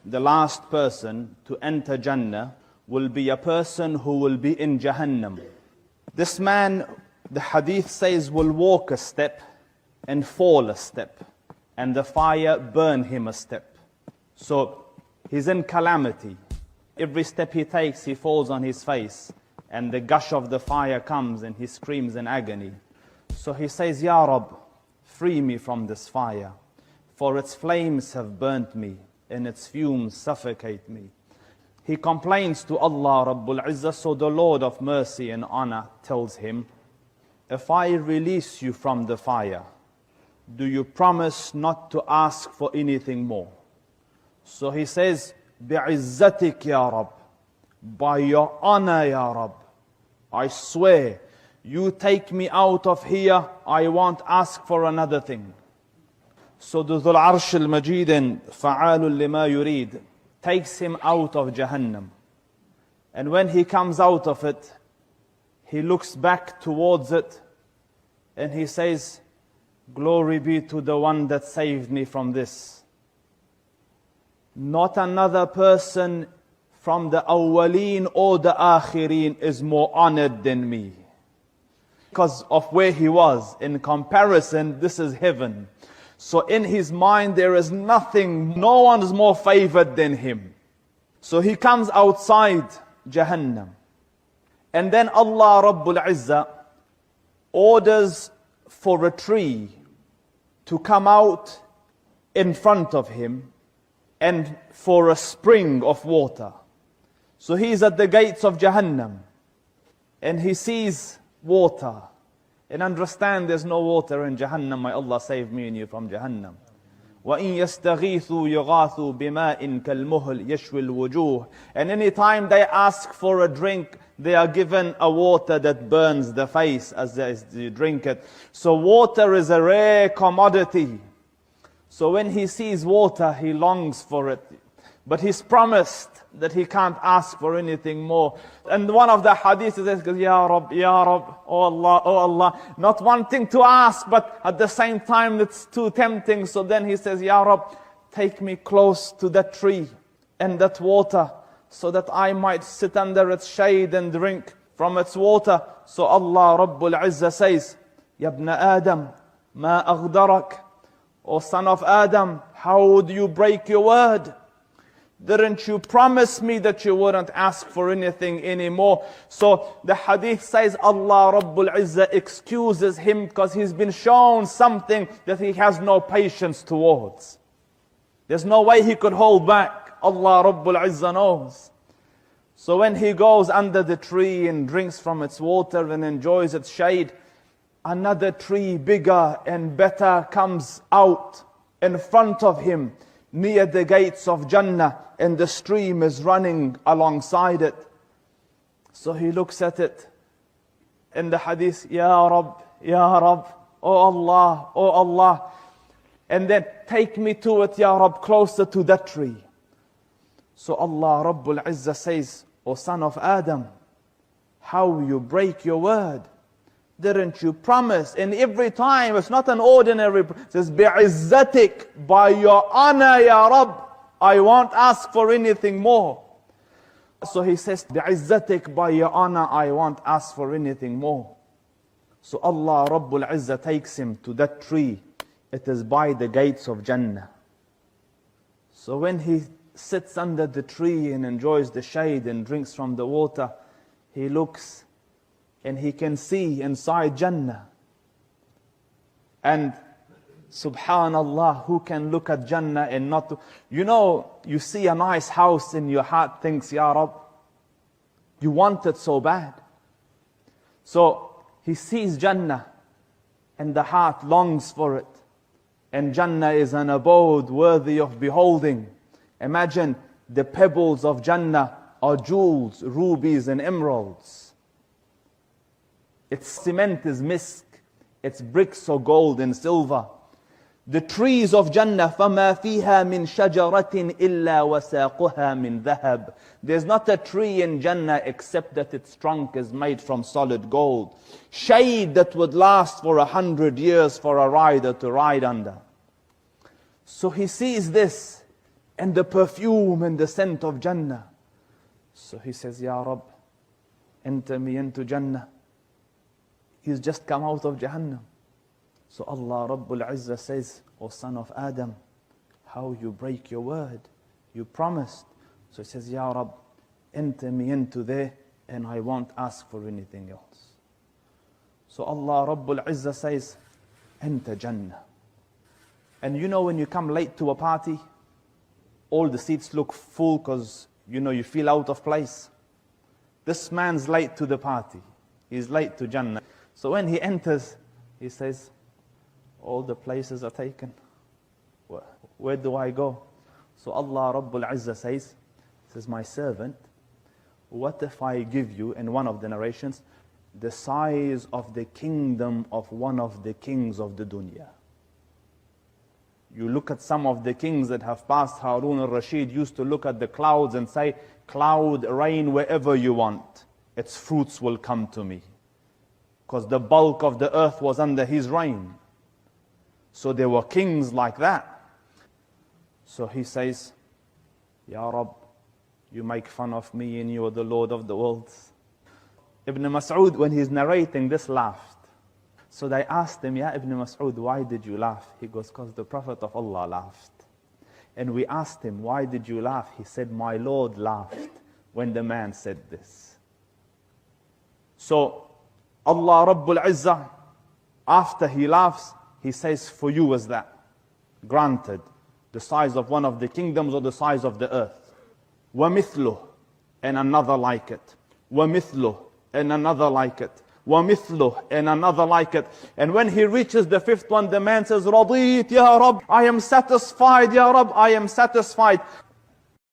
the last person to enter Jannah will be a person who will be in Jahannam. This man, the hadith says, will walk a step and fall a step, and the fire burn him a step. So he's in calamity. Every step he takes, he falls on his face, and the gush of the fire comes and he screams in agony. So he says, Ya Rab, free me from this fire, for its flames have burnt me, and its fumes suffocate me. He complains to Allah Rabbul Izzah, so the Lord of mercy and honor tells him, if I release you from the fire, do you promise not to ask for anything more? So he says, bi'izzatik ya Rab, by your honor ya Rab, I swear, you take me out of here, I won't ask for another thing. So the Dhul Arsh al-Majid and Fa'alul lima yurid takes him out of Jahannam. And when he comes out of it, he looks back towards it and he says, glory be to the one that saved me from this. Not another person from the awwaleen or the akhirin is more honored than me. Because of where he was. In comparison, this is heaven. So in his mind there is nothing, no one is more favored than him. So he comes outside Jahannam. And then Allah Rabbul Izzah orders for a tree to come out in front of him and for a spring of water. So he's at the gates of Jahannam and he sees water. And understand there's no water in Jahannam. May Allah save me and you from Jahannam. وَإِن يَسْتَغِيثُوا يُغَاثُوا بِمَاءٍ كَالْمُهْلِ يَشْوِي الْوُجُوهِ. And anytime they ask for a drink, they are given a water that burns the face as they drink it. So water is a rare commodity. So when he sees water, he longs for it. But he's promised that he can't ask for anything more. And one of the hadiths says, Ya Rab, Ya Rab, oh Allah, not wanting to ask, but at the same time it's too tempting. So then he says, Ya Rab, take me close to that tree and that water, so that I might sit under its shade and drink from its water. So Allah Rabbul Izzah says, Ya ibn Adam, ma aghdarak, O son of Adam, how would you break your word? Didn't you promise me that you wouldn't ask for anything anymore? So the hadith says Allah Rabbul Izzah excuses him because he's been shown something that he has no patience towards. There's no way he could hold back. Allah Rabbul Izzah knows. So when he goes under the tree and drinks from its water and enjoys its shade, another tree bigger and better comes out in front of him near the gates of Jannah, and the stream is running alongside it. So he looks at it. In the hadith, Ya Rab, Ya Rab, oh Allah, oh Allah. And then take me to it, Ya Rab, closer to that tree. So Allah Rabbul Izzah says, O son of Adam, how you break your word? Didn't you promise? And every time, it's not an ordinary, it says, bi'izzatik, by your honor, Ya Rab, I won't ask for anything more. So he says, bi'izzatik, by your honor, I won't ask for anything more. So Allah Rabbul Izzah takes him to that tree. It is by the gates of Jannah. So when he sits under the tree and enjoys the shade and drinks from the water, he looks and he can see inside Jannah. And subhanallah, who can look at Jannah and not... you see a nice house and your heart thinks, Ya Rab, you want it so bad. So he sees Jannah and the heart longs for it. And Jannah is an abode worthy of beholding. Imagine the pebbles of Jannah are jewels, rubies and emeralds. Its cement is misk. Its bricks are gold and silver. The trees of Jannah, فَمَا فِيهَا مِنْ شَجَرَةٍ إِلَّا وَسَاقُهَا مِنْ ذَهَبٍ. There's not a tree in Jannah except that its trunk is made from solid gold. Shade that would last for 100 years for a rider to ride under. So he sees this and the perfume and the scent of Jannah. So he says, Ya Rab, enter me into Jannah. He's just come out of Jahannam. So Allah Rabbul Izzah says, O son of Adam, how you break your word. You promised. So he says, Ya Rab, enter me into there and I won't ask for anything else. So Allah Rabbul Izzah says, enter Jannah. And you know when you come late to a party, all the seats look full because you feel out of place. This man's late to the party. He's late to Jannah. So when he enters, he says, all the places are taken. Where do I go? So Allah Rabbul Izzah says, my servant, what if I give you, in one of the narrations, the size of the kingdom of one of the kings of the dunya? You look at some of the kings that have passed. Harun al-Rashid used to look at the clouds and say, cloud, rain wherever you want. Its fruits will come to me. Because the bulk of the earth was under his reign. So there were kings like that. So he says, Ya Rab, you make fun of me and you are the Lord of the worlds. Ibn Mas'ud, when he's narrating this, laughed. So they asked him, Ya Ibn Mas'ud, why did you laugh? He goes, because the Prophet of Allah laughed. And we asked him, why did you laugh? He said, my Lord laughed when the man said this. So Allah Rabbul Izzah, after he laughs, he says, for you was that granted, the size of one of the kingdoms or the size of the earth. وَمِثْلُهُ, and another like it. وَمِثْلُهُ, and another like it. وَمِثْلُهُ, and another like it. And when he reaches the fifth one, the man says, رَضِيت يَا رَبْ, I am satisfied, Ya Rab, I am satisfied.